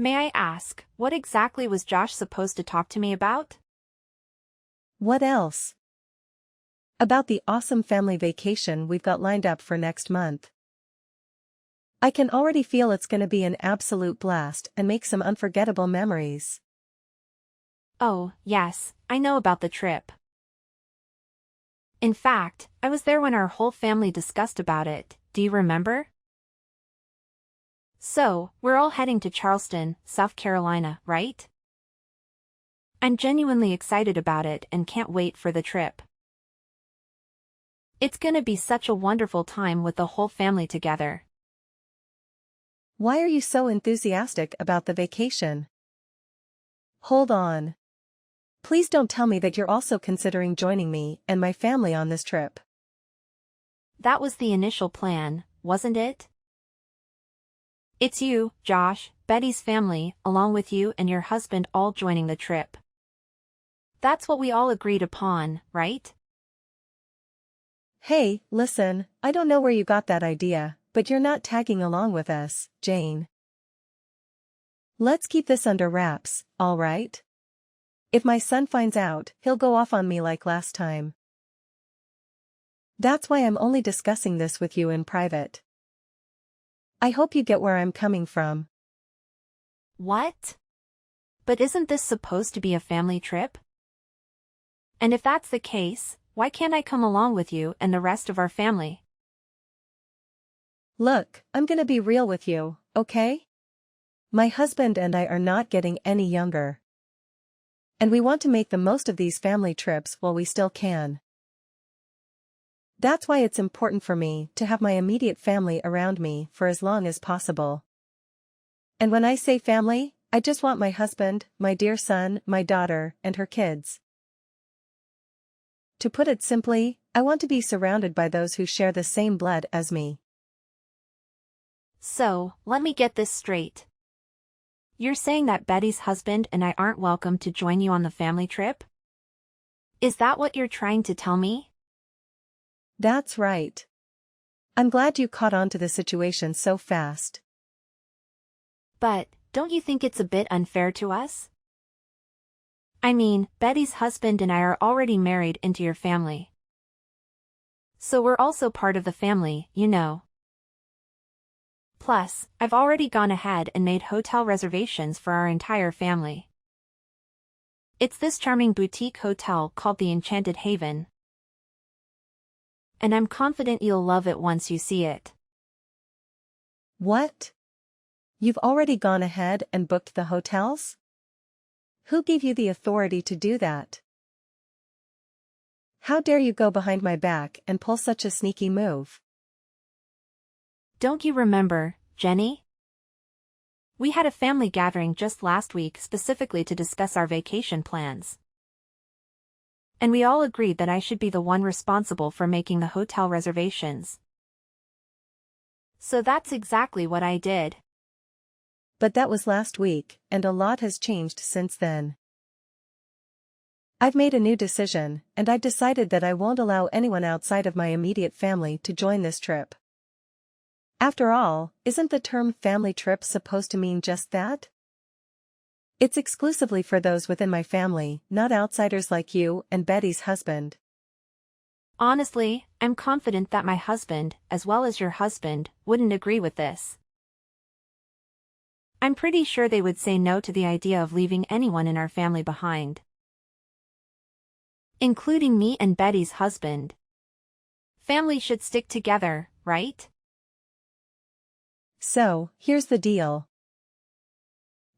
May I ask, what exactly was Josh supposed to talk to me about? What else? About the awesome family vacation we've got lined up for next month. I can already feel it's gonna be an absolute blast and make some unforgettable memories. Oh, yes, I know about the trip. In fact, I was there when our whole family discussed about it, do you remember? So, we're all heading to Charleston, South Carolina, right? I'm genuinely excited about it and can't wait for the trip. It's gonna be such a wonderful time with the whole family together. Why are you so enthusiastic about the vacation? Hold on. Please don't tell me that you're also considering joining me and my family on this trip. That was the initial plan, wasn't it? It's you, Josh, Betty's family, along with you and your husband all joining the trip. That's what we all agreed upon, right? Hey, listen, I don't know where you got that idea, but you're not tagging along with us, Jane. Let's keep this under wraps, all right? If my son finds out, he'll go off on me like last time. That's why I'm only discussing this with you in private. I hope you get where I'm coming from. What? But isn't this supposed to be a family trip? And if that's the case, why can't I come along with you and the rest of our family? Look, I'm gonna be real with you, okay? My husband and I are not getting any younger. And we want to make the most of these family trips while we still can. That's why it's important for me to have my immediate family around me for as long as possible. And when I say family, I just want my husband, my dear son, my daughter, and her kids. To put it simply, I want to be surrounded by those who share the same blood as me. So, let me get this straight. You're saying that Betty's husband and I aren't welcome to join you on the family trip? Is that what you're trying to tell me? That's right. I'm glad you caught on to the situation so fast. But, don't you think it's a bit unfair to us? I mean, Betty's husband and I are already married into your family. So we're also part of the family, you know. Plus, I've already gone ahead and made hotel reservations for our entire family. It's this charming boutique hotel called the Enchanted Haven. And I'm confident you'll love it once you see it. What? You've already gone ahead and booked the hotels? Who gave you the authority to do that? How dare you go behind my back and pull such a sneaky move? Don't you remember, Jenny? We had a family gathering just last week specifically to discuss our vacation plans. And we all agreed that I should be the one responsible for making the hotel reservations. So that's exactly what I did. But that was last week, and a lot has changed since then. I've made a new decision, and I've decided that I won't allow anyone outside of my immediate family to join this trip. After all, isn't the term family trip supposed to mean just that? It's exclusively for those within my family, not outsiders like you and Betty's husband. Honestly, I'm confident that my husband, as well as your husband, wouldn't agree with this. I'm pretty sure they would say no to the idea of leaving anyone in our family behind. Including me and Betty's husband. Family should stick together, right? So, here's the deal.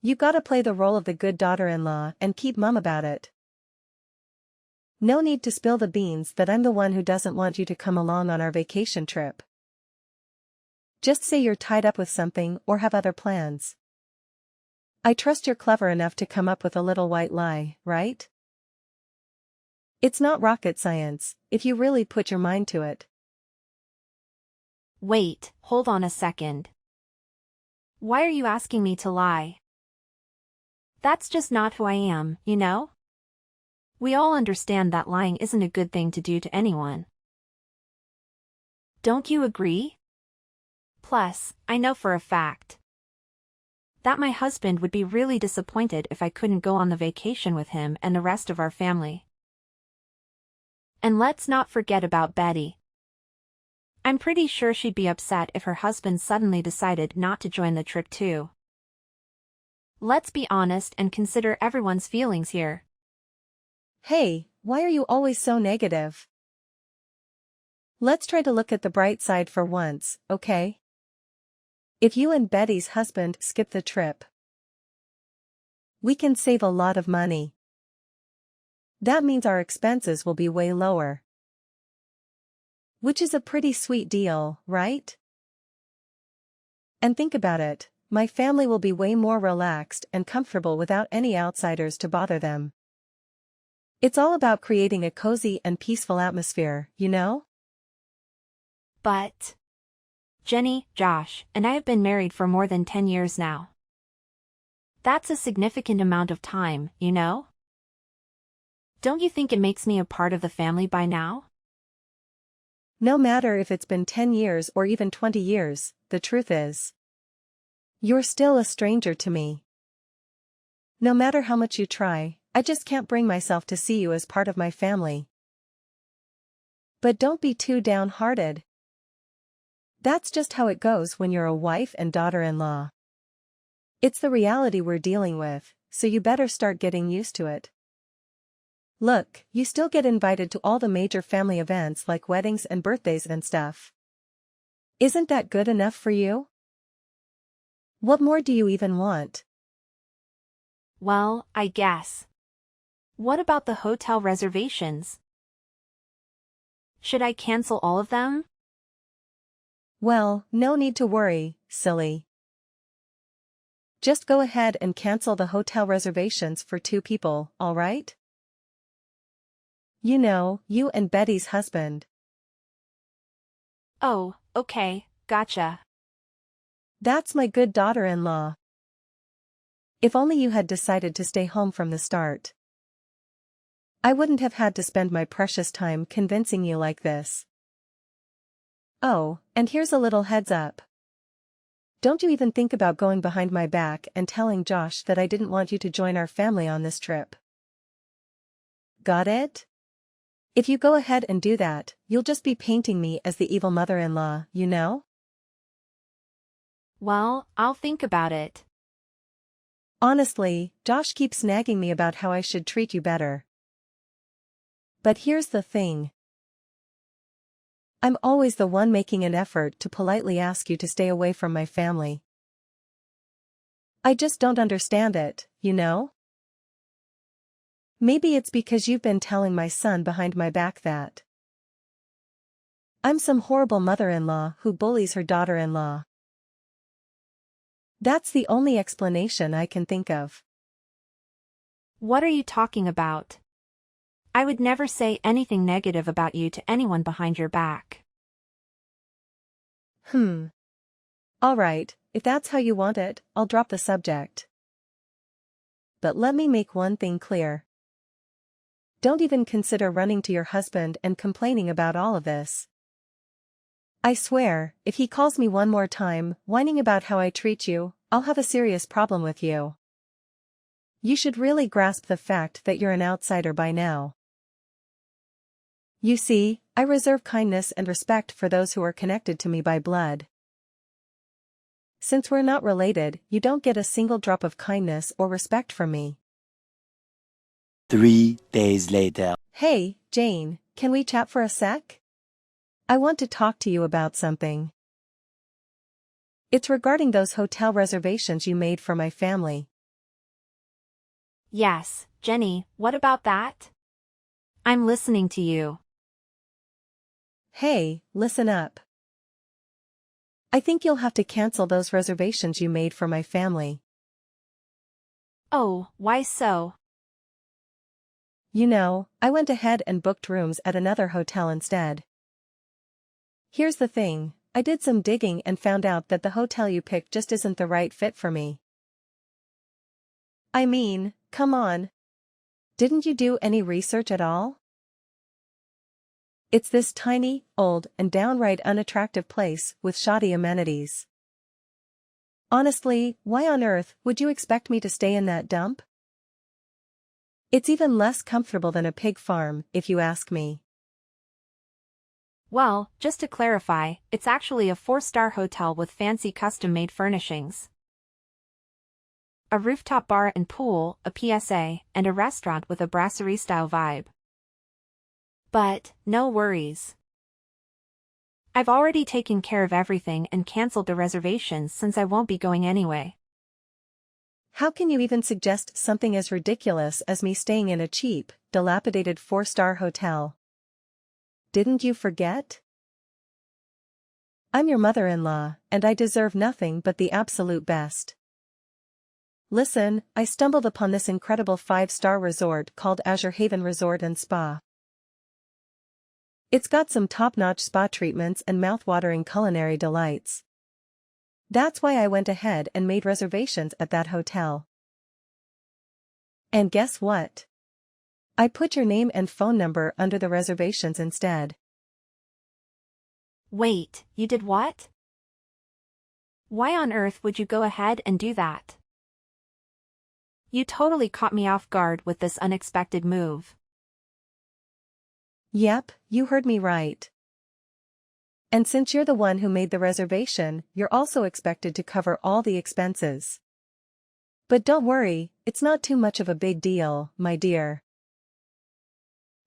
You gotta play the role of the good daughter-in-law and keep mum about it. No need to spill the beans that I'm the one who doesn't want you to come along on our vacation trip. Just say you're tied up with something or have other plans. I trust you're clever enough to come up with a little white lie, right? It's not rocket science, if you really put your mind to it. Wait, hold on a second. Why are you asking me to lie? That's just not who I am, you know? We all understand that lying isn't a good thing to do to anyone. Don't you agree? Plus, I know for a fact that my husband would be really disappointed if I couldn't go on the vacation with him and the rest of our family. And let's not forget about Betty. I'm pretty sure she'd be upset if her husband suddenly decided not to join the trip too. Let's be honest and consider everyone's feelings here. Hey, why are you always so negative? Let's try to look at the bright side for once, okay? If you and Betty's husband skip the trip, we can save a lot of money. That means our expenses will be way lower. Which is a pretty sweet deal, right? And think about it, my family will be way more relaxed and comfortable without any outsiders to bother them. It's all about creating a cozy and peaceful atmosphere, you know? But Jenny, Josh, and I have been married for more than 10 years now. That's a significant amount of time, you know? Don't you think it makes me a part of the family by now? No matter if it's been 10 years or even 20 years, the truth is, you're still a stranger to me. No matter how much you try, I just can't bring myself to see you as part of my family. But don't be too downhearted. That's just how it goes when you're a wife and daughter-in-law. It's the reality we're dealing with, so you better start getting used to it. Look, you still get invited to all the major family events like weddings and birthdays and stuff. Isn't that good enough for you? What more do you even want? Well, I guess. What about the hotel reservations? Should I cancel all of them? Well, no need to worry, silly. Just go ahead and cancel the hotel reservations for 2 people, all right? You know, you and Betty's husband. Oh, okay, gotcha. That's my good daughter-in-law. If only you had decided to stay home from the start. I wouldn't have had to spend my precious time convincing you like this. Oh, and here's a little heads up. Don't you even think about going behind my back and telling Josh that I didn't want you to join our family on this trip. Got it? If you go ahead and do that, you'll just be painting me as the evil mother-in-law, you know? Well, I'll think about it. Honestly, Josh keeps nagging me about how I should treat you better. But here's the thing. I'm always the one making an effort to politely ask you to stay away from my family. I just don't understand it, you know? Maybe it's because you've been telling my son behind my back that I'm some horrible mother-in-law who bullies her daughter-in-law. That's the only explanation I can think of. What are you talking about? I would never say anything negative about you to anyone behind your back. All right, if that's how you want it, I'll drop the subject. But let me make one thing clear. Don't even consider running to your husband and complaining about all of this. I swear, if he calls me one more time, whining about how I treat you, I'll have a serious problem with you. You should really grasp the fact that you're an outsider by now. You see, I reserve kindness and respect for those who are connected to me by blood. Since we're not related, you don't get a single drop of kindness or respect from me. 3 days later. Hey, Jane, can we chat for a sec? I want to talk to you about something. It's regarding those hotel reservations you made for my family. Yes, Jenny, what about that? I'm listening to you. Hey, listen up. I think you'll have to cancel those reservations you made for my family. Oh, why so? You know, I went ahead and booked rooms at another hotel instead. Here's the thing, I did some digging and found out that the hotel you picked just isn't the right fit for me. I mean, come on. Didn't you do any research at all? It's this tiny, old, and downright unattractive place with shoddy amenities. Honestly, why on earth would you expect me to stay in that dump? It's even less comfortable than a pig farm, if you ask me. Well, just to clarify, it's actually a 4-star hotel with fancy custom-made furnishings. A rooftop bar and pool, a PSA, and a restaurant with a brasserie-style vibe. But, no worries. I've already taken care of everything and cancelled the reservations since I won't be going anyway. How can you even suggest something as ridiculous as me staying in a cheap, dilapidated 4-star hotel? Didn't you forget? I'm your mother-in-law, and I deserve nothing but the absolute best. Listen, I stumbled upon this incredible 5-star resort called Azure Haven Resort and Spa. It's got some top-notch spa treatments and mouth-watering culinary delights. That's why I went ahead and made reservations at that hotel. And guess what? I put your name and phone number under the reservations instead. Wait, you did what? Why on earth would you go ahead and do that? You totally caught me off guard with this unexpected move. Yep, you heard me right. And since you're the one who made the reservation, you're also expected to cover all the expenses. But don't worry, it's not too much of a big deal, my dear.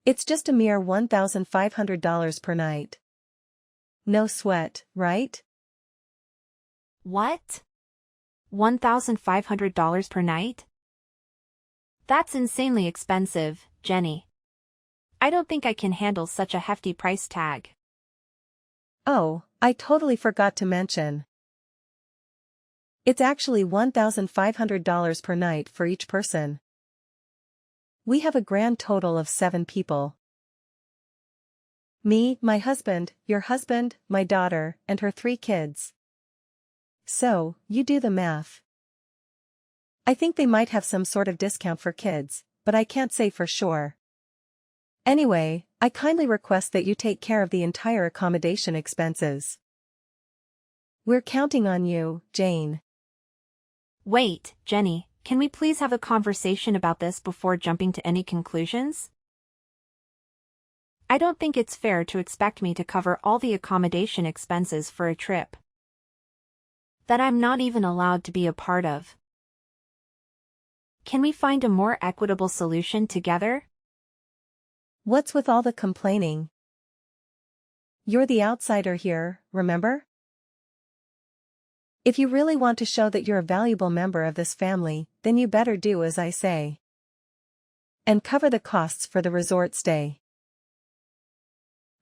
It's just a mere $1,500 per night. No sweat, right? What? $1,500 per night? That's insanely expensive, Jenny. I don't think I can handle such a hefty price tag. Oh, I totally forgot to mention. It's actually $1,500 per night for each person. We have a grand total of 7 people. Me, my husband, your husband, my daughter, and her 3 kids. So, you do the math. I think they might have some sort of discount for kids, but I can't say for sure. Anyway, I kindly request that you take care of the entire accommodation expenses. We're counting on you, Jane. Wait, Jenny, can we please have a conversation about this before jumping to any conclusions? I don't think it's fair to expect me to cover all the accommodation expenses for a trip that I'm not even allowed to be a part of. Can we find a more equitable solution together? What's with all the complaining? You're the outsider here, remember? If you really want to show that you're a valuable member of this family, then you better do as I say. And cover the costs for the resort stay.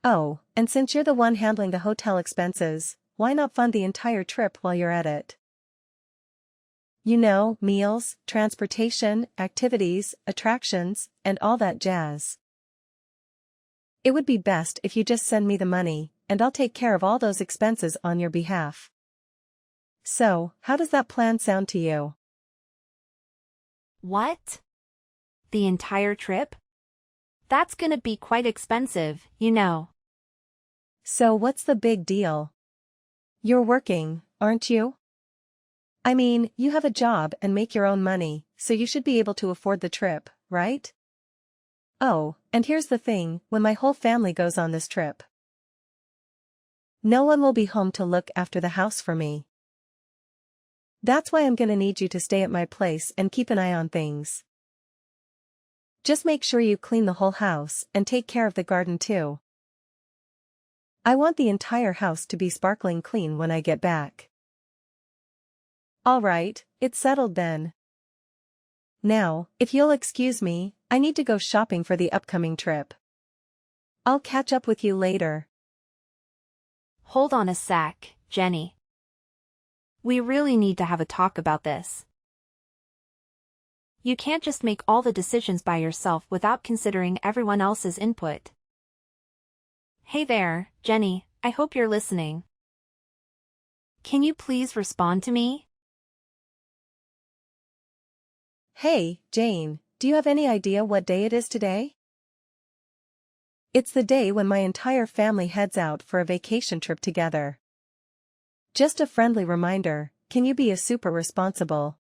Oh, and since you're the one handling the hotel expenses, why not fund the entire trip while you're at it? You know, meals, transportation, activities, attractions, and all that jazz. It would be best if you just send me the money, and I'll take care of all those expenses on your behalf. So, how does that plan sound to you? What? The entire trip? That's gonna be quite expensive, you know. So what's the big deal? You're working, aren't you? I mean, you have a job and make your own money, so you should be able to afford the trip, right? Oh, and here's the thing, when my whole family goes on this trip, no one will be home to look after the house for me. That's why I'm gonna need you to stay at my place and keep an eye on things. Just make sure you clean the whole house and take care of the garden too. I want the entire house to be sparkling clean when I get back. All right, it's settled then. Now, if you'll excuse me, I need to go shopping for the upcoming trip. I'll catch up with you later. Hold on a sec, Jenny. We really need to have a talk about this. You can't just make all the decisions by yourself without considering everyone else's input. Hey there, Jenny, I hope you're listening. Can you please respond to me? Hey, Jane, do you have any idea what day it is today? It's the day when my entire family heads out for a vacation trip together. Just a friendly reminder, can you be a super responsible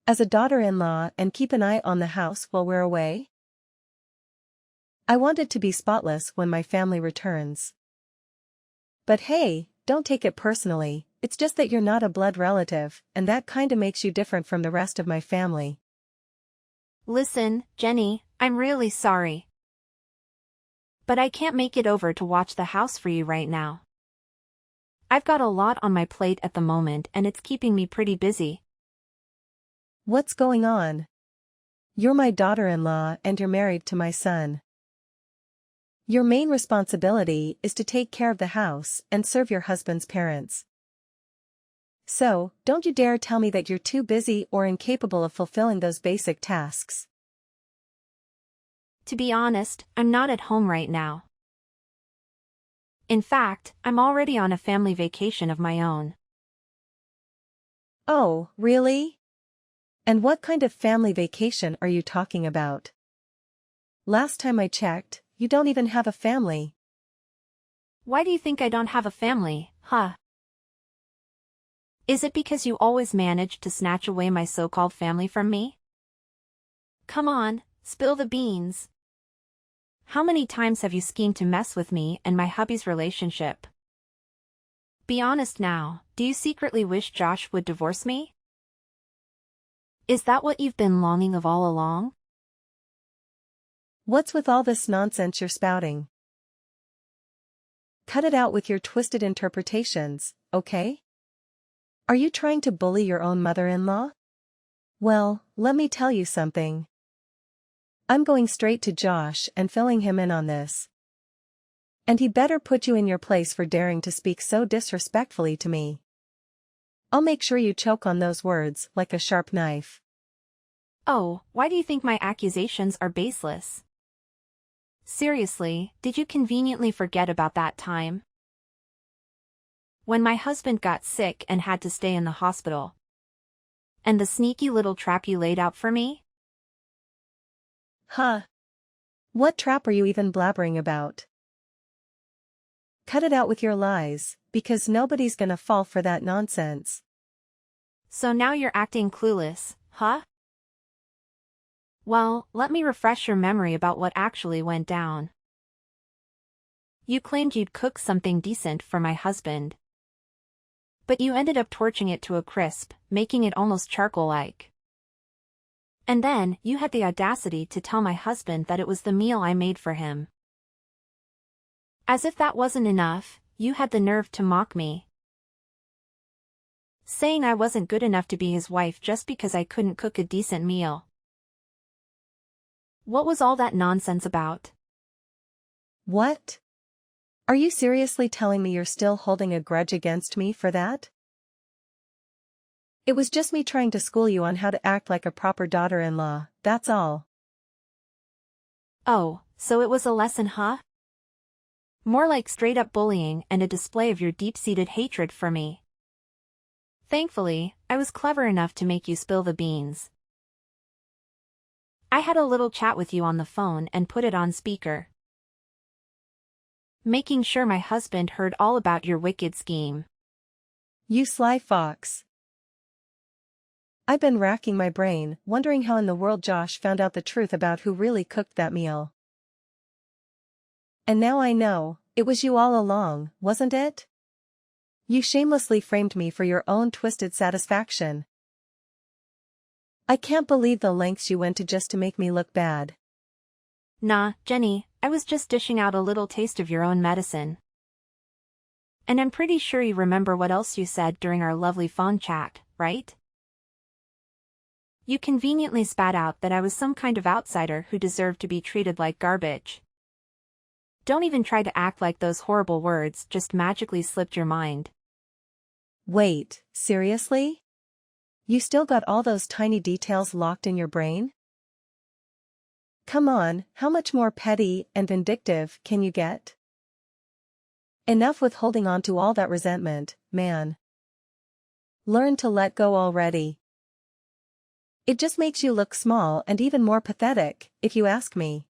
as a daughter-in-law and keep an eye on the house while we're away? I want it to be spotless when my family returns. But hey, don't take it personally, it's just that you're not a blood relative, and that kinda makes you different from the rest of my family. Listen, Jenny, I'm really sorry. But I can't make it over to watch the house for you right now. I've got a lot on my plate at the moment and it's keeping me pretty busy. What's going on? You're my daughter-in-law and you're married to my son. Your main responsibility is to take care of the house and serve your husband's parents. So, don't you dare tell me that you're too busy or incapable of fulfilling those basic tasks. To be honest, I'm not at home right now. In fact, I'm already on a family vacation of my own. Oh, really? And what kind of family vacation are you talking about? Last time I checked, you don't even have a family. Why do you think I don't have a family, huh? Is it because you always manage to snatch away my so-called family from me? Come on, spill the beans. How many times have you schemed to mess with me and my hubby's relationship? Be honest now, do you secretly wish Josh would divorce me? Is that what you've been longing of all along? What's with all this nonsense you're spouting? Cut it out with your twisted interpretations, okay? Are you trying to bully your own mother-in-law? Well, let me tell you something. I'm going straight to Josh and filling him in on this. And he better put you in your place for daring to speak so disrespectfully to me. I'll make sure you choke on those words like a sharp knife. Oh, why do you think my accusations are baseless? Seriously, did you conveniently forget about that time? When my husband got sick and had to stay in the hospital. And the sneaky little trap you laid out for me? Huh? What trap are you even blabbering about? Cut it out with your lies, because nobody's gonna fall for that nonsense. So now you're acting clueless, huh? Well, let me refresh your memory about what actually went down. You claimed you'd cook something decent for my husband. But you ended up torching it to a crisp, making it almost charcoal-like. And then, you had the audacity to tell my husband that it was the meal I made for him. As if that wasn't enough, you had the nerve to mock me. Saying I wasn't good enough to be his wife just because I couldn't cook a decent meal. What was all that nonsense about? What? Are you seriously telling me you're still holding a grudge against me for that? It was just me trying to school you on how to act like a proper daughter-in-law, that's all. Oh, so it was a lesson, huh? More like straight-up bullying and a display of your deep-seated hatred for me. Thankfully, I was clever enough to make you spill the beans. I had a little chat with you on the phone and put it on speaker, making sure my husband heard all about your wicked scheme. You sly fox. I've been racking my brain, wondering how in the world Josh found out the truth about who really cooked that meal. And now I know, it was you all along, wasn't it? You shamelessly framed me for your own twisted satisfaction. I can't believe the lengths you went to just to make me look bad. Nah, Jenny, I was just dishing out a little taste of your own medicine. And I'm pretty sure you remember what else you said during our lovely phone chat, right? You conveniently spat out that I was some kind of outsider who deserved to be treated like garbage. Don't even try to act like those horrible words just magically slipped your mind. Wait, seriously? You still got all those tiny details locked in your brain? Come on, how much more petty and vindictive can you get? Enough with holding on to all that resentment, man. Learn to let go already. It just makes you look small and even more pathetic, if you ask me.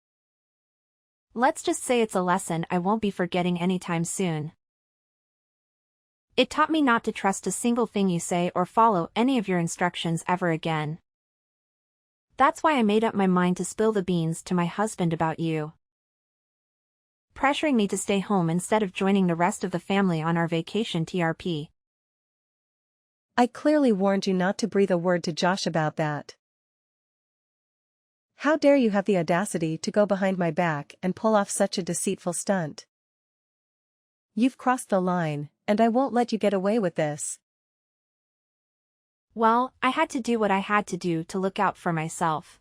Let's just say it's a lesson I won't be forgetting anytime soon. It taught me not to trust a single thing you say or follow any of your instructions ever again. That's why I made up my mind to spill the beans to my husband about you, pressuring me to stay home instead of joining the rest of the family on our vacation TRP. I clearly warned you not to breathe a word to Josh about that. How dare you have the audacity to go behind my back and pull off such a deceitful stunt? You've crossed the line, and I won't let you get away with this. Well, I had to do what I had to do to look out for myself.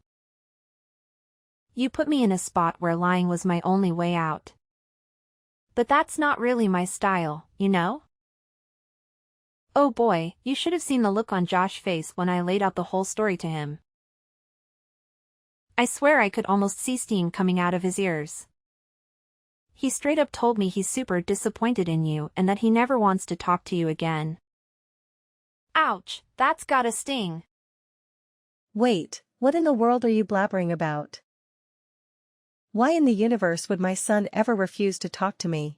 You put me in a spot where lying was my only way out. But that's not really my style, you know? Oh boy, you should have seen the look on Josh's face when I laid out the whole story to him. I swear I could almost see steam coming out of his ears. He straight up told me he's super disappointed in you and that he never wants to talk to you again. Ouch, that's gotta sting. Wait, what in the world are you blabbering about? Why in the universe would my son ever refuse to talk to me?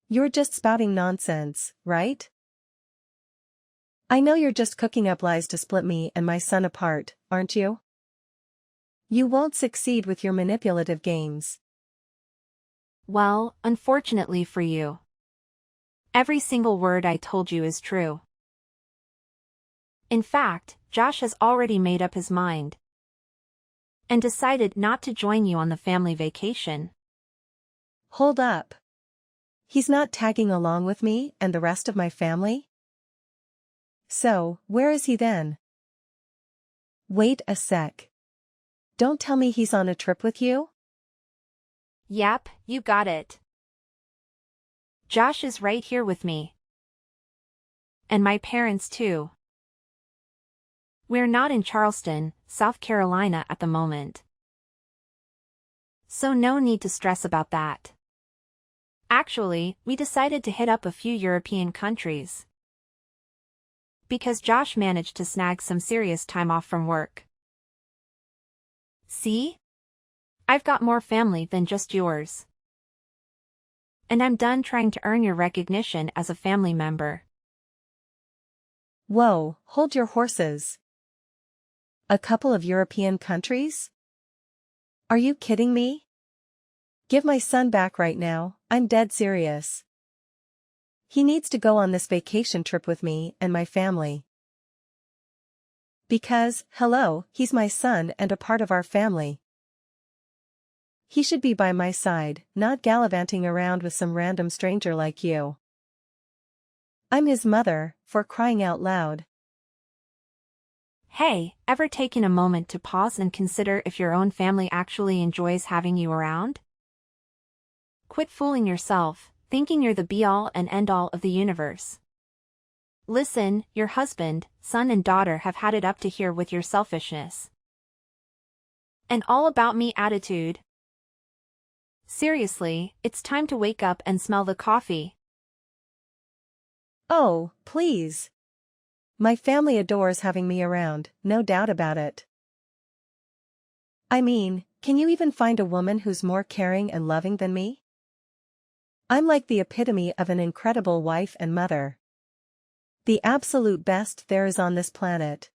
You're just spouting nonsense, right? I know you're just cooking up lies to split me and my son apart, aren't you? You won't succeed with your manipulative games. Well, unfortunately for you, every single word I told you is true. In fact, Josh has already made up his mind and decided not to join you on the family vacation. Hold up. He's not tagging along with me and the rest of my family? So, where is he then? Wait a sec. Don't tell me he's on a trip with you? Yep, you got it. Josh is right here with me. And my parents too. We're not in Charleston, South Carolina at the moment. So no need to stress about that. Actually, we decided to hit up a few European countries, because Josh managed to snag some serious time off from work. See? I've got more family than just yours. And I'm done trying to earn your recognition as a family member. Whoa, hold your horses. A couple of European countries? Are you kidding me? Give my son back right now, I'm dead serious. He needs to go on this vacation trip with me and my family. Because, hello, he's my son and a part of our family. He should be by my side, not gallivanting around with some random stranger like you. I'm his mother, for crying out loud. Hey, ever taken a moment to pause and consider if your own family actually enjoys having you around? Quit fooling yourself, thinking you're the be-all and end-all of the universe. Listen, your husband, son and daughter have had it up to here with your selfishness and all about me attitude. Seriously, it's time to wake up and smell the coffee. Oh, please. My family adores having me around, no doubt about it. I mean, can you even find a woman who's more caring and loving than me? I'm like the epitome of an incredible wife and mother. The absolute best there is on this planet.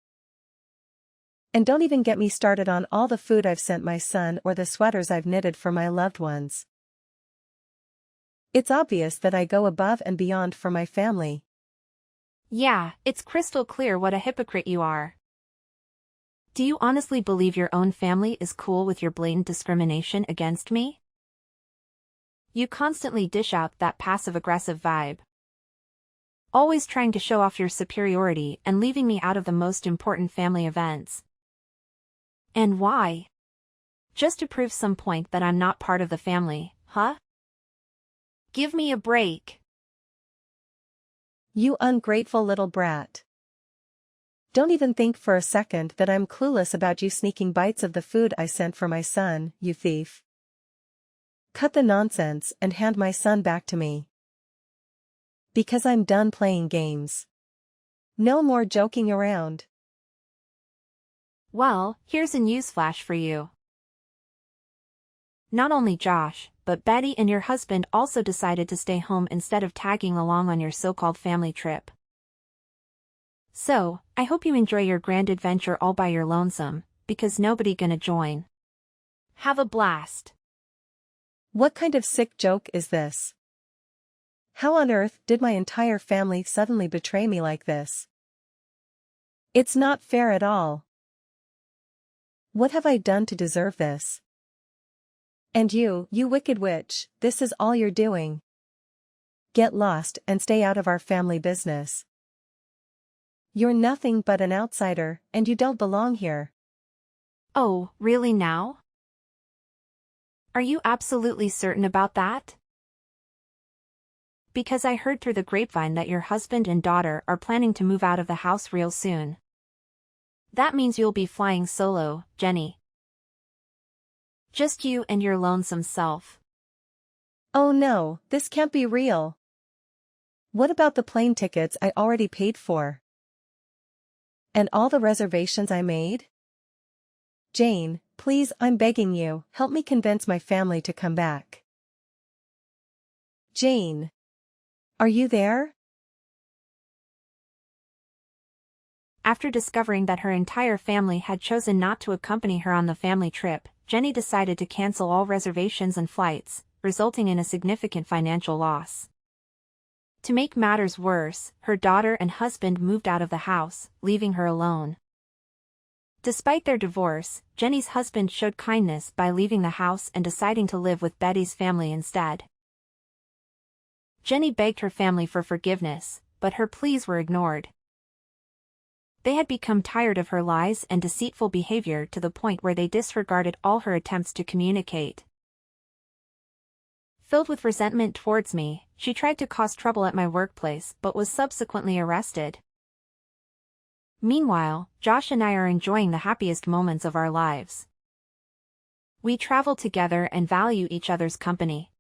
And don't even get me started on all the food I've sent my son or the sweaters I've knitted for my loved ones. It's obvious that I go above and beyond for my family. Yeah, it's crystal clear what a hypocrite you are. Do you honestly believe your own family is cool with your blatant discrimination against me? You constantly dish out that passive-aggressive vibe, always trying to show off your superiority and leaving me out of the most important family events. And why? Just to prove some point that I'm not part of the family, huh? Give me a break. You ungrateful little brat. Don't even think for a second that I'm clueless about you sneaking bites of the food I sent for my son, you thief. Cut the nonsense and hand my son back to me. Because I'm done playing games. No more joking around. Well, here's a newsflash for you. Not only Josh, but Betty and your husband also decided to stay home instead of tagging along on your so-called family trip. So, I hope you enjoy your grand adventure all by your lonesome, because nobody gonna join. Have a blast. What kind of sick joke is this? How on earth did my entire family suddenly betray me like this? It's not fair at all. What have I done to deserve this? And you wicked witch, this is all you're doing. Get lost and stay out of our family business. You're nothing but an outsider, and you don't belong here. Oh, really now? Are you absolutely certain about that? Because I heard through the grapevine that your husband and daughter are planning to move out of the house real soon. That means you'll be flying solo, Jenny. Just you and your lonesome self. Oh no, this can't be real. What about the plane tickets I already paid for? And all the reservations I made? Jane, please, I'm begging you, help me convince my family to come back. Jane. Are you there? After discovering that her entire family had chosen not to accompany her on the family trip, Jenny decided to cancel all reservations and flights, resulting in a significant financial loss. To make matters worse, her daughter and husband moved out of the house, leaving her alone. Despite their divorce, Jenny's husband showed kindness by leaving the house and deciding to live with Betty's family instead. Jenny begged her family for forgiveness, but her pleas were ignored. They had become tired of her lies and deceitful behavior to the point where they disregarded all her attempts to communicate. Filled with resentment towards me, she tried to cause trouble at my workplace but was subsequently arrested. Meanwhile, Josh and I are enjoying the happiest moments of our lives. We travel together and value each other's company.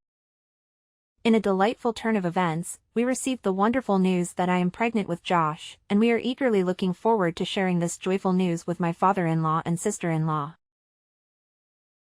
In a delightful turn of events, we received the wonderful news that I am pregnant with Josh, and we are eagerly looking forward to sharing this joyful news with my father-in-law and sister-in-law.